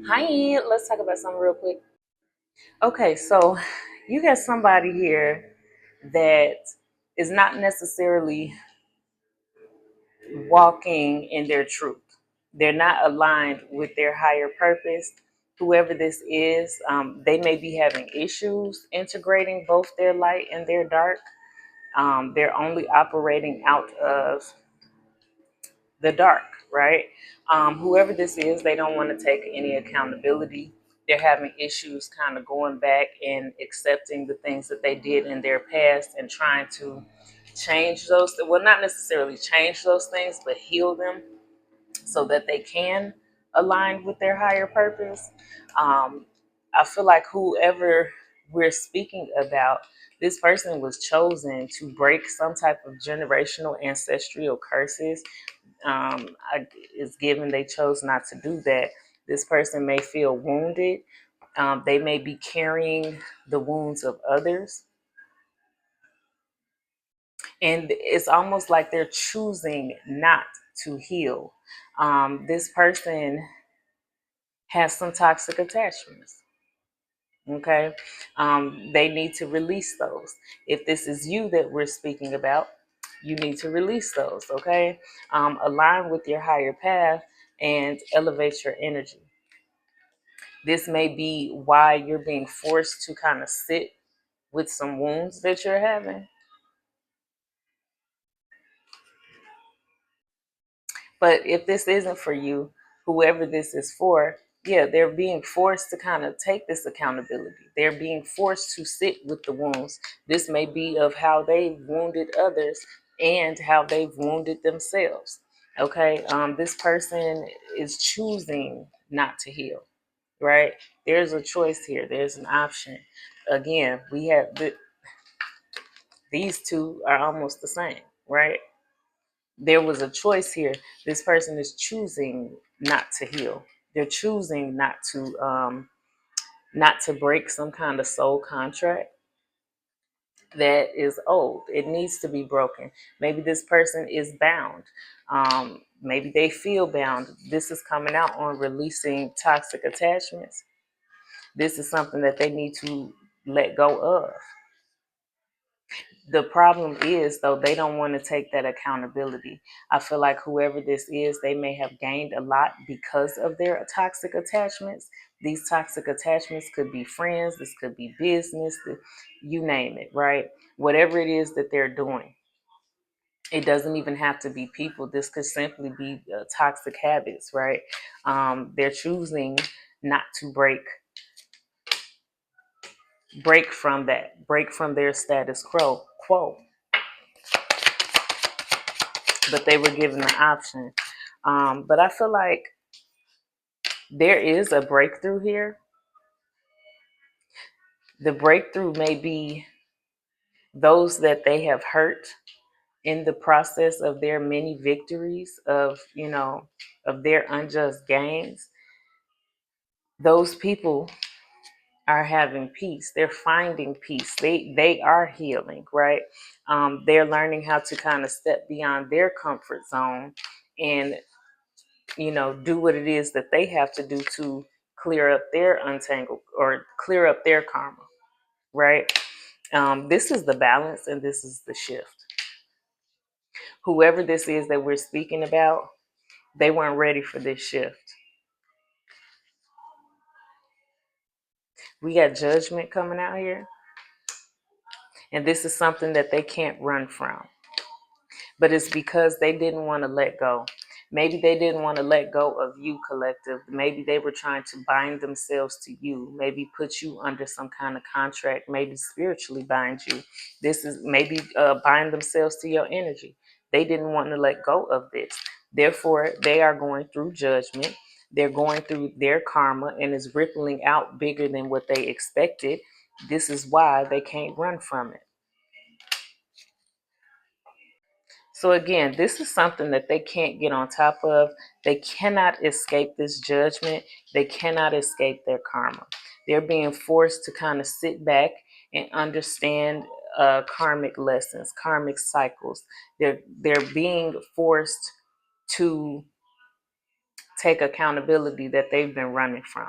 Hi, let's talk about something real quick. Okay, so you got somebody here that is not necessarily walking in their truth. They're not aligned with their higher purpose. Whoever this is, they may be having issues integrating both their light and their dark. They're only operating out of the dark, right? Whoever this is, they don't want to take any accountability. They're having issues kind of going back and accepting the things that they did in their past and trying to change those. Well, not necessarily change those things, but heal them so that they can align with their higher purpose. Um, I feel like whoever we're speaking about, this person was chosen to break some type of generational ancestral curses. It's given they chose not to do that. This person may feel wounded. They may be carrying the wounds of others. And it's almost like they're choosing not to heal. This person has some toxic attachments. Okay. They need to release those. If this is you that we're speaking about, you need to release those. Okay. Align with your higher path and elevate your energy. This may be why you're being forced to kind of sit with some wounds that you're having. But if this isn't for you, whoever this is for, yeah, they're being forced to kind of take this accountability. They're being forced to sit with the wounds. This may be of how they wounded others and how they've wounded themselves. Okay, this person is choosing not to heal, right? There's a choice here. There's an option. Again, we have these two are almost the same, right? There was a choice here. This person is choosing not to heal. They're choosing not to break some kind of soul contract that is old. It needs to be broken. Maybe this person is bound. Maybe they feel bound. This is coming out on releasing toxic attachments. This is something that they need to let go of. The problem is, though, they don't want to take that accountability. I feel like whoever this is, they may have gained a lot because of their toxic attachments. These toxic attachments could be friends, this could be business, you name it, right? Whatever it is that they're doing, it doesn't even have to be people. This could simply be toxic habits, right? They're choosing not to break from that, break from their status quo, but they were given the option. But I feel like there is a breakthrough here. The breakthrough may be those that they have hurt in the process of their many victories, of their unjust gains. Those people are having peace. They're finding peace. They are healing, right? They're learning how to kind of step beyond their comfort zone and do what it is that they have to do to clear up their untangle or clear up their karma, right? This is the balance and this is the shift. Whoever this is that we're speaking about, they weren't ready for this shift. We got judgment coming out here, and this is something that they can't run from. But it's because they didn't want to let go. Maybe they didn't want to let go of you, collective. Maybe they were trying to bind themselves to you, maybe put you under some kind of contract, maybe spiritually bind you. This is maybe bind themselves to your energy. They didn't want to let go of this. Therefore, they are going through judgment. They're going through their karma and is rippling out bigger than what they expected. This is why they can't run from it. So again, this is something that they can't get on top of. They cannot escape this judgment. They cannot escape their karma. They're being forced to kind of sit back and understand karmic lessons, karmic cycles. They're being forced to take accountability that they've been running from,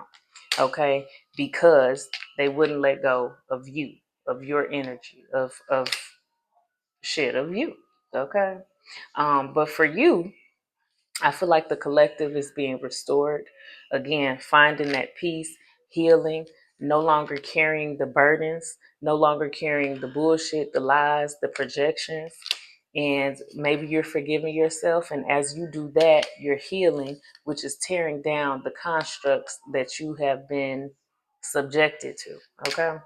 okay? Because they wouldn't let go of you, of your energy, of shit, of you, okay? But for you, I feel like the collective is being restored. Again, finding that peace, healing, no longer carrying the burdens, no longer carrying the bullshit, the lies, the projections. And maybe you're forgiving yourself. And as you do that, you're healing, which is tearing down the constructs that you have been subjected to. Okay.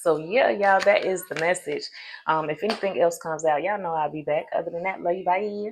So yeah, y'all, that is the message. If anything else comes out, y'all know I'll be back. Other than that, love you. Bye.